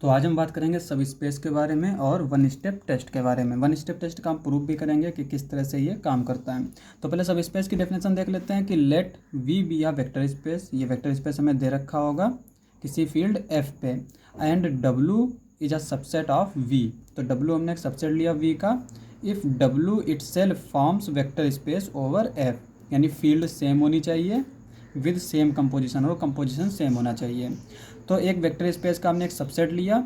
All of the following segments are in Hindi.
तो आज हम बात करेंगे सब स्पेस के बारे में और वन स्टेप टेस्ट के बारे में। वन स्टेप टेस्ट का हम प्रूफ भी करेंगे कि किस तरह से ये काम करता है। तो पहले सब स्पेस की डेफिनेशन देख लेते हैं कि let we be a vector space. ये वेक्टर स्पेस हमें दे रखा होगा किसी फील्ड एफ पे, and W is a subset of V. तो डब्ल्यू हमने एक सबसेट लिया वी का। If W itself forms vector space over F, यानी फील्ड सेम होनी चाहिए विद सेम कंपोजिशन, और कंपोजिशन सेम होना चाहिए। तो एक वेक्टर स्पेस का हमने एक सबसेट लिया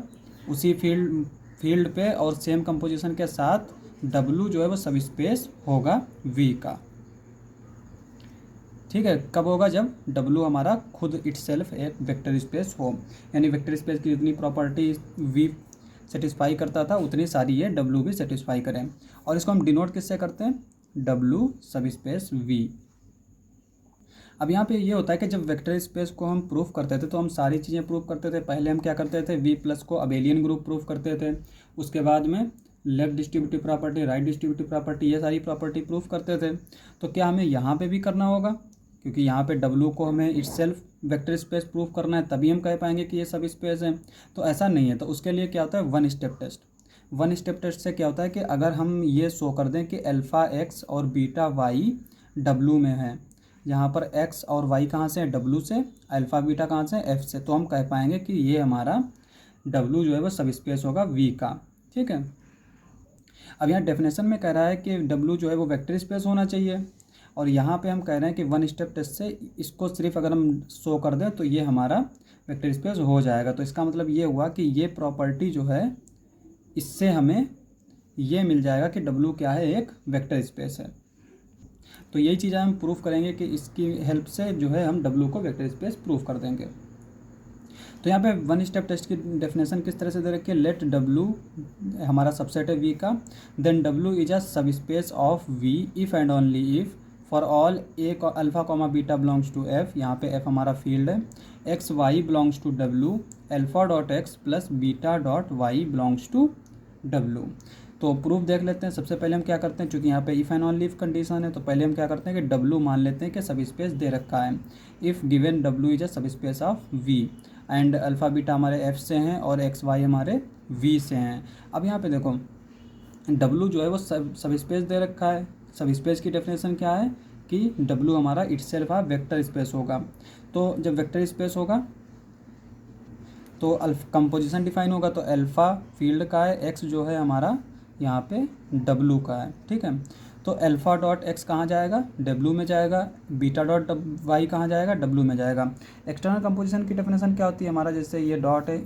उसी फील्ड पे और सेम कंपोजिशन के साथ, W जो है वो सब स्पेस होगा V का। ठीक है, कब होगा? जब W हमारा खुद इटसेल्फ एक वेक्टर स्पेस हो, यानी वेक्टर स्पेस की जितनी प्रॉपर्टी V सेटिस्फाई करता था उतनी सारी ये W भी सेटिस्फाई करें। और इसको हम डिनोट किससे करते हैं? W सब स्पेस V। अब यहाँ पे ये होता है कि जब वेक्टर स्पेस को हम प्रूफ करते थे तो हम सारी चीज़ें प्रूफ करते थे। पहले हम क्या करते थे? V प्लस को अबेलियन ग्रुप प्रूफ करते थे। उसके बाद में left distributive property, right distributive property, ये सारी प्रॉपर्टी प्रूफ करते थे। तो क्या हमें यहाँ पे भी करना होगा? क्योंकि यहाँ पे W को हमें इटसेल्फ वेक्टर स्पेस प्रूफ करना है, तभी हम कह पाएंगे कि ये सब स्पेस है। तो ऐसा नहीं है। तो उसके लिए क्या होता है? One step test. One step test से क्या होता है कि अगर हम ये शो कर दें कि अल्फ़ा एक्स और बीटा वाई W में है, यहाँ पर x और y कहाँ से है? W से। अल्फ़ा बीटा कहाँ से है? F से। तो हम कह पाएंगे कि ये हमारा W जो है वो सब स्पेस होगा V का। ठीक है। अब यहाँ डेफिनेशन में कह रहा है कि W जो है वो वेक्टर स्पेस होना चाहिए, और यहाँ पे हम कह रहे हैं कि वन स्टेप टेस्ट से इसको सिर्फ अगर हम शो कर दें तो ये हमारा वेक्टर स्पेस हो जाएगा। तो इसका मतलब ये हुआ कि ये प्रॉपर्टी जो है इससे हमें ये मिल जाएगा कि W क्या है? एक वेक्टर स्पेस है। तो यही चीज़ हम प्रूफ करेंगे कि इसकी हेल्प से जो है हम W को वेक्टर स्पेस प्रूफ कर देंगे। तो यहाँ पे वन स्टेप टेस्ट की डेफिनेशन किस तरह से दे रखी है? लेट W हमारा सबसेट है V का, then W is a sub space of V if and only if for all a alpha comma beta belongs to F। यहाँ पे F हमारा फील्ड है। X Y belongs to W, alpha dot X plus beta dot Y belongs to W। तो प्रूफ देख लेते हैं। सबसे पहले हम क्या करते हैं, चूँकि यहाँ पे if and only if condition है, तो पहले हम क्या करते हैं कि W मान लेते हैं कि सब स्पेस दे रखा है। If given W is a sub space of V and alpha beta हमारे F से हैं और एक्स वाई हमारे V से हैं। अब यहाँ पे देखो W जो है वो सब स्पेस दे रखा है। सब स्पेस की डेफिनेशन क्या है कि W हमारा इटसेल्फ वेक्टर स्पेस होगा। तो जब वेक्टर स्पेस होगा तो कंपोजिशन डिफाइन होगा। तो अल्फ़ा फील्ड का है, एक्स जो है हमारा यहाँ पे W का है। ठीक है। तो अल्फ़ा डॉट एक्स कहाँ जाएगा? W में जाएगा। बीटा डॉट वाई कहाँ जाएगा? W में जाएगा। एक्सटर्नल कंपोजिशन की डेफिनेशन क्या होती है हमारा? जैसे ये डॉट है,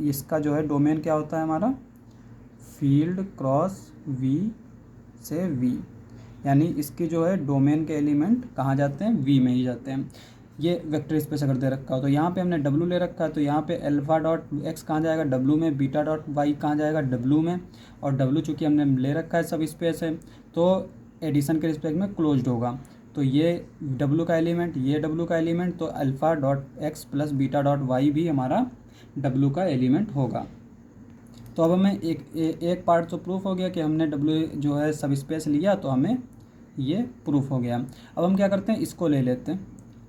इसका जो है डोमेन क्या होता है हमारा? फील्ड क्रॉस V से V, यानी इसकी जो है डोमेन के एलिमेंट कहाँ जाते हैं? V में ही जाते हैं। ये वेक्टर स्पेस अगर दे रखा हो तो यहाँ पे हमने W ले रखा है, तो यहाँ पे अल्फ़ा डॉट एक्स कहाँ जाएगा? W में। बीटा डॉट वाई कहाँ जाएगा? W में। और W चूँकि हमने ले रखा है सब स्पेस है, तो एडिशन के रिस्पेक्ट में क्लोज्ड होगा। तो ये W का एलिमेंट, ये W का एलिमेंट, तो alpha dot X plus beta dot Y भी हमारा W का एलिमेंट होगा। तो अब हमें एक पार्ट तो प्रूफ हो गया कि हमने W जो है सब स्पेस लिया, तो हमें ये प्रूफ हो गया। अब हम क्या करते हैं, इसको ले लेते हैं,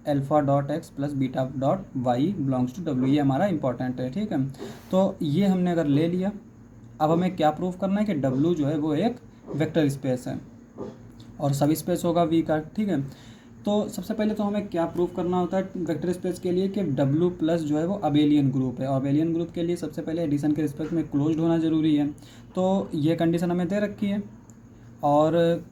alpha dot X plus beta dot Y belongs to W। ये हमारा इंपॉर्टेंट है। ठीक है। तो ये हमने अगर ले लिया, अब हमें क्या प्रूफ करना है कि W जो है वो एक वेक्टर स्पेस है और सब स्पेस होगा V का। ठीक है। तो सबसे पहले तो हमें क्या प्रूफ करना होता है वेक्टर स्पेस के लिए कि W प्लस जो है वो अबेलियन ग्रुप है, और अबेलियन ग्रुप के लिए सबसे पहले एडिशन के रिस्पेक्ट में क्लोज्ड होना ज़रूरी है। तो ये कंडीशन हमें दे रखी है। और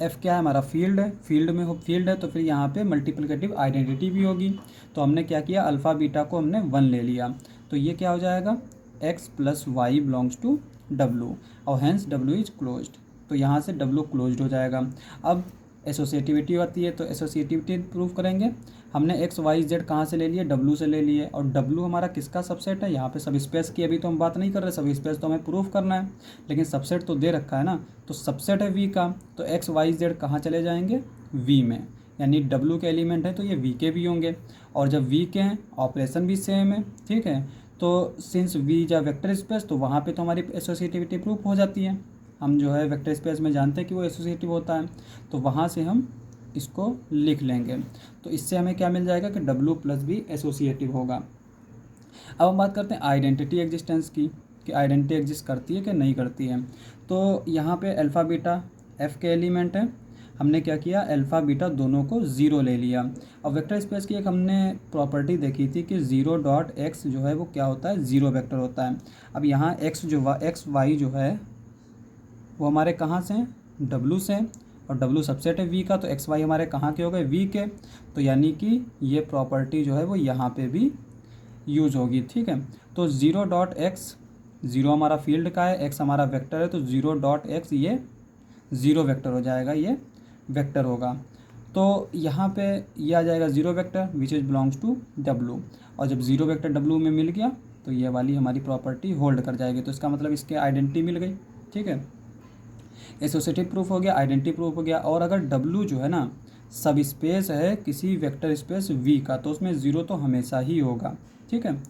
F क्या है? हमारा फील्ड है। फील्ड है तो फिर यहाँ पे मल्टीप्लिकेटिव आइडेंटिटी भी होगी। तो हमने क्या किया? अल्फ़ा बीटा को हमने 1 ले लिया। तो ये क्या हो जाएगा? x plus Y belongs to W, और हैंस W इज क्लोज्ड। तो यहाँ से W क्लोज्ड हो जाएगा। अब एसोसिएटिविटी आती है, तो एसोसिएटिविटी प्रूफ करेंगे। हमने एक्स वाई जेड कहाँ से ले लिए? W से ले लिए। और W हमारा किसका सबसेट है? यहाँ पे सब स्पेस की अभी तो हम बात नहीं कर रहे, सब स्पेस तो हमें प्रूफ करना है, लेकिन सबसेट तो दे रखा है ना। तो सबसेट है V का, तो एक्स वाई जेड कहाँ चले जाएंगे? V में, यानी W के एलिमेंट है तो ये V के भी होंगे। और जब V के हैं ऑपरेशन भी सेम है। ठीक है। तो सिंस V जा वेक्टर स्पेस, तो वहाँ पे तो हमारी एसोसिएटिविटी प्रूफ हो जाती है। हम जो है वेक्टर स्पेस में जानते हैं कि वो एसोसिएटिव होता है, तो वहाँ से हम इसको लिख लेंगे। तो इससे हमें क्या मिल जाएगा कि W प्लस भी एसोसिएटिव होगा। अब हम बात करते हैं आइडेंटिटी एग्जिस्टेंस की, कि आइडेंटिटी एग्जिस्ट करती है कि नहीं करती है। तो यहाँ पे अल्फ़ा बीटा एफ के एलिमेंट है, हमने क्या किया, अल्फ़ा बीटा दोनों को ज़ीरो ले लिया। अब वेक्टर स्पेस की एक हमने प्रॉपर्टी देखी थी कि ज़ीरो डॉट एक्स जो है वो क्या होता है, ज़ीरो वेक्टर होता है। अब यहाँ एक्स वाई जो है वो हमारे कहाँ से हैं, डब्लू से, और डब्लू सबसेट है वी का, तो एक्स वाई हमारे कहाँ के हो गए, वी के। तो यानी कि ये प्रॉपर्टी जो है वो यहाँ पे भी यूज होगी, ठीक है। तो ज़ीरो डॉट एक्स, ज़ीरो हमारा फील्ड का है, एक्स हमारा वेक्टर है, तो ज़ीरो डॉट एक्स ये ज़ीरो वेक्टर हो जाएगा, ये वेक्टर होगा। तो यहाँ पे ये आ जाएगा zero vector which is belongs to W, और जब ज़ीरो वेक्टर डब्लू में मिल गया तो ये वाली हमारी प्रॉपर्टी होल्ड कर जाएगी। तो इसका मतलब इसके आइडेंटिटी मिल गई, ठीक है। एसोसिएटिव प्रूफ हो गया, आइडेंटिटी प्रूफ हो गया। और अगर डब्लू जो है ना सब स्पेस है किसी वेक्टर स्पेस वी का, तो उसमें ज़ीरो तो हमेशा ही होगा, ठीक है।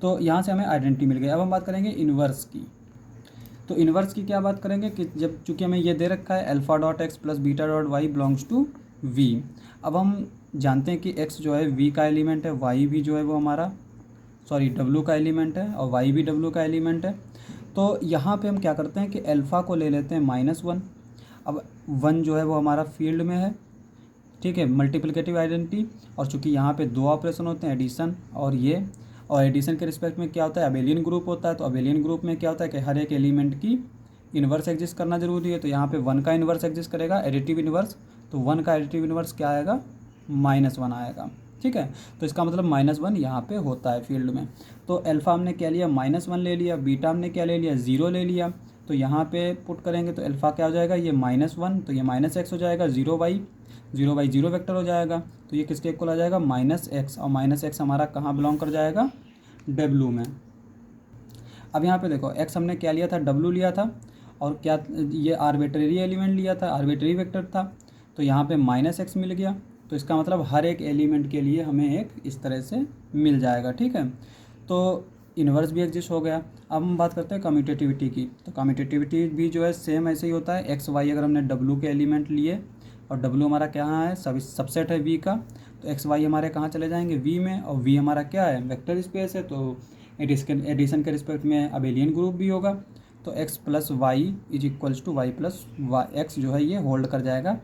तो यहाँ से हमें आइडेंटिटी मिल गई। अब हम बात करेंगे इन्वर्स की। तो इन्वर्स की क्या बात करेंगे कि जब चूँकि हमें ये दे रखा है alpha dot X plus beta dot Y belongs to V. अब हम जानते हैं कि एक्स जो है वी का एलिमेंट है, वाई भी जो है वो हमारा डब्लू का एलिमेंट है, और वाई भी डब्लू का एलिमेंट है। तो यहाँ पे हम क्या करते हैं कि अल्फ़ा को ले लेते हैं -1। अब 1 जो है वो हमारा फील्ड में है, ठीक है, मल्टीप्लिकेटिव आइडेंटिटी। और चूंकि यहाँ पे दो ऑपरेशन होते हैं, एडिशन और ये, और एडिशन के रिस्पेक्ट में क्या होता है, अबेलियन ग्रुप होता है। तो अबेलियन ग्रुप में क्या होता है कि हर एक एलिमेंट की इन्वर्स एग्जिस्ट करना जरूरी है। तो यहाँ पे 1 का इन्वर्स एग्जिस्ट करेगा, एडिटिव इन्वर्स। तो 1 का एडिटिव इन्वर्स क्या आएगा, -1 आएगा, ठीक है। तो इसका मतलब -1 यहाँ पे होता है फील्ड में। तो अल्फ़ा हमने क्या लिया, -1 ले लिया, बीटा हमने क्या ले लिया, 0 ले लिया। तो यहाँ पे पुट करेंगे तो अल्फ़ा क्या हो जाएगा, ये -1, तो ये -x हो जाएगा, 0/0 वेक्टर हो जाएगा। तो ये किसके इक्वल आ जाएगा, -x, और -x हमारा कहाँ बिलोंग कर जाएगा, डब्लू में। अब यहाँ पे देखो x हमने क्या लिया था, डब्लू लिया था, और क्या ये आर्बिट्रेरी एलिमेंट लिया था, आर्बिट्रेरी वेक्टर था। तो यहाँ पे -x मिल गया। तो इसका मतलब हर एक एलिमेंट के लिए हमें एक इस तरह से मिल जाएगा, ठीक है। तो इन्वर्स भी एग्जिस्ट हो गया। अब हम बात करते हैं कम्यूटेटिविटी की। तो कम्यूटेटिविटी भी जो है सेम ऐसे ही होता है, एक्स वाई अगर हमने डब्लू के एलिमेंट लिए, और डब्लू हमारा कहाँ है, सबसेट है वी का, तो एक्स वाई हमारे कहाँ चले जाएंगे, वी में, और वी हमारा क्या है, वेक्टर स्पेस है। तो एडिशन के रिस्पेक्ट में अबेलियन ग्रुप भी होगा। तो X plus Y is equals to Y plus Y, X जो है ये होल्ड कर जाएगा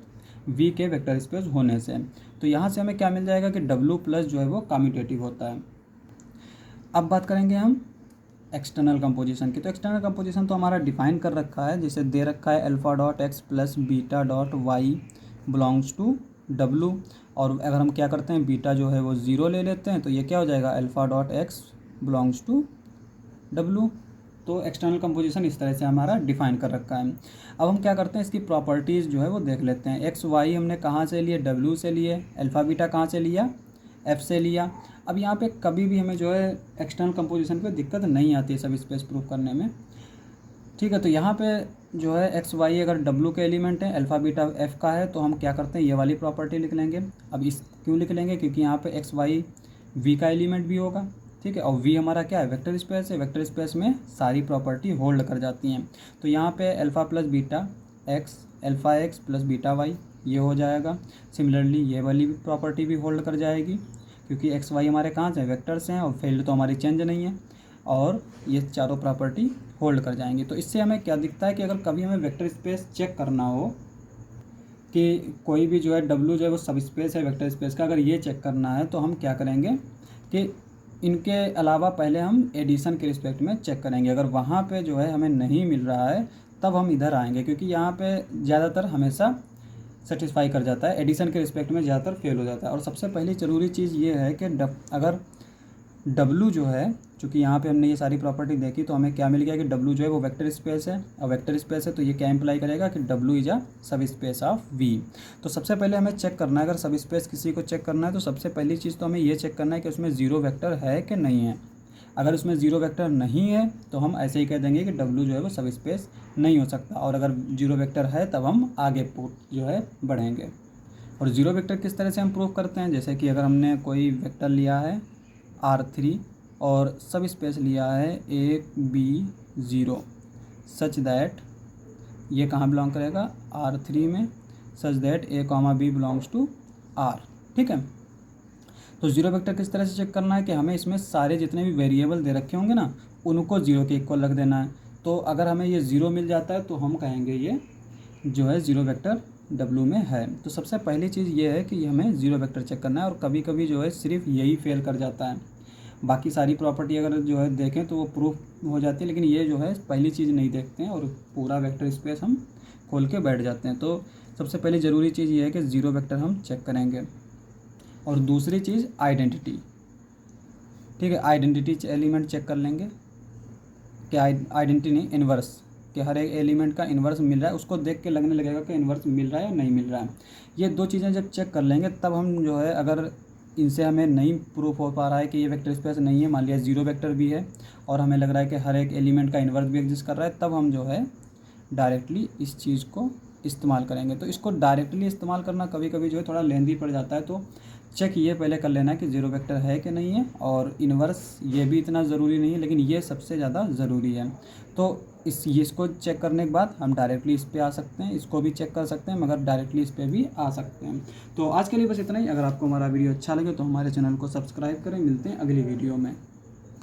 वी के वेक्टर स्पेस होने से। तो यहाँ से हमें क्या मिल जाएगा कि डब्लू प्लस जो है वो कम्यूटेटिव होता है। अब बात करेंगे हम एक्सटर्नल कंपोजिशन की। तो एक्सटर्नल कंपोजिशन तो हमारा डिफाइन कर रखा है, जिसे दे रखा है alpha dot X plus beta dot Y belongs to W. और अगर हम क्या करते हैं, बीटा जो है वो 0 ले लेते हैं, तो ये क्या हो जाएगा, alpha dot X belongs to W. तो एक्सटर्नल कंपोजिशन इस तरह से हमारा डिफाइन कर रखा है। अब हम क्या करते हैं, इसकी प्रॉपर्टीज़ जो है वो देख लेते हैं। एक्स वाई हमने कहाँ से लिए, डब्लू से लिए। अल्फ़ा बीटा कहाँ से लिया, एफ से लिया। अब यहाँ पे कभी भी हमें जो है एक्सटर्नल कंपोजिशन पे दिक्कत नहीं आती है सब स्पेस प्रूफ करने में, ठीक है। तो यहाँ पे जो है एक्स वाई अगर डब्लू के एलिमेंट है, अल्फ़ा बीटा एफ का है, तो हम क्या करते हैं, ये वाली प्रॉपर्टी लिख लेंगे। अब इस क्यों लिख लेंगे, क्योंकि यहाँ पे एक्स वाई वी का एलिमेंट भी होगा, ठीक है। और वी हमारा क्या है, वेक्टर स्पेस है, वेक्टर स्पेस में सारी प्रॉपर्टी होल्ड कर जाती हैं। तो यहाँ पे alpha plus beta X, alpha X plus beta Y ये हो जाएगा। सिमिलरली ये वाली प्रॉपर्टी भी होल्ड कर जाएगी, क्योंकि एक्स वाई हमारे कहाँ से वेक्टर्स हैं, और फील्ड तो हमारी चेंज नहीं है, और ये चारों प्रॉपर्टी होल्ड कर जाएंगी। तो इससे हमें क्या दिखता है कि अगर कभी हमें वेक्टर स्पेस चेक करना हो कि कोई भी जो है डब्लू जो है वो सब स्पेस है वेक्टर स्पेस का, अगर ये चेक करना है तो हम क्या करेंगे कि इनके अलावा पहले हम एडिशन के रिस्पेक्ट में चेक करेंगे। अगर वहाँ पे जो है हमें नहीं मिल रहा है तब हम इधर आएंगे, क्योंकि यहाँ पे ज़्यादातर हमेशा सेटिस्फाई कर जाता है, एडिशन के रिस्पेक्ट में ज़्यादातर फेल हो जाता है। और सबसे पहली ज़रूरी चीज़ ये है कि अगर डब्लू जो है, चूँकि यहाँ पे हमने ये सारी प्रॉपर्टी देखी, तो हमें क्या मिल गया कि डब्लू जो है वो वेक्टर स्पेस है, और वेक्टर स्पेस है तो ये क्या इम्प्लाई करेगा कि W is a sub space of V. तो सबसे पहले हमें चेक करना है, अगर सब स्पेस किसी को चेक करना है तो सबसे पहली चीज़ तो हमें ये चेक करना है कि उसमें ज़ीरो वेक्टर है कि नहीं है। अगर उसमें ज़ीरो वेक्टर नहीं है तो हम ऐसे ही कह देंगे कि डब्लू जो है वो सब स्पेस नहीं हो सकता, और अगर ज़ीरो वेक्टर है तब हम आगे जो है बढ़ेंगे। और ज़ीरो वेक्टर किस तरह से हम प्रूव करते हैं, जैसे कि अगर हमने कोई वेक्टर लिया है R3 और सब स्पेस लिया है A B 0 सच दैट ये कहाँ बिलोंग करेगा, R3 में, such that A, B belongs to R, ठीक है। तो जीरो वेक्टर किस तरह से चेक करना है कि हमें इसमें सारे जितने भी वेरिएबल दे रखे होंगे ना उनको जीरो के इक्वल रख देना है। तो अगर हमें ये ज़ीरो मिल जाता है तो हम कहेंगे ये जो है ज़ीरो वेक्टर W में है। तो सबसे पहली चीज़ ये है कि हमें ज़ीरो वेक्टर चेक करना है, और कभी कभी जो है सिर्फ यही फेल कर जाता है, बाकी सारी प्रॉपर्टी अगर जो है देखें तो वो प्रूफ हो जाती है, लेकिन ये जो है पहली चीज़ नहीं देखते हैं और पूरा वेक्टर स्पेस हम खोल के बैठ जाते हैं। तो सबसे पहले ज़रूरी चीज़ ये है कि ज़ीरो वेक्टर हम चेक करेंगे। और दूसरी चीज़ आइडेंटिटी, ठीक है, आइडेंटिटी एलिमेंट चेक कर लेंगे कि आइडेंटिटी नहीं, इन्वर्स, कि हर एक एलिमेंट का इन्वर्स मिल रहा है, उसको देख के लगने लगेगा कि इन्वर्स मिल रहा है या नहीं मिल रहा है। ये दो चीज़ें जब चेक कर लेंगे तब हम जो है, अगर इनसे हमें नहीं प्रूफ हो पा रहा है कि ये वेक्टर स्पेस नहीं है, मान लिया जीरो वेक्टर भी है और हमें लग रहा है कि हर एक एलिमेंट का इन्वर्स भी एग्जिस्ट कर रहा है, तब हम जो है डायरेक्टली इस चीज़ को इस्तेमाल करेंगे। तो इसको डायरेक्टली इस्तेमाल करना कभी कभी जो है थोड़ा लेंदी पड़ जाता है, तो चेक ये पहले कर लेना कि जीरो वेक्टर है कि नहीं है, और इन्वर्स ये भी इतना ज़रूरी नहीं है, लेकिन ये सबसे ज़्यादा ज़रूरी है। तो इसको चेक करने के बाद हम डायरेक्टली इस पर आ सकते हैं, इसको भी चेक कर सकते हैं, मगर डायरेक्टली इस पर भी आ सकते हैं। तो आज के लिए बस इतना ही। अगर आपको हमारा वीडियो अच्छा लगे तो हमारे चैनल को सब्सक्राइब करें। मिलते हैं अगली वीडियो में।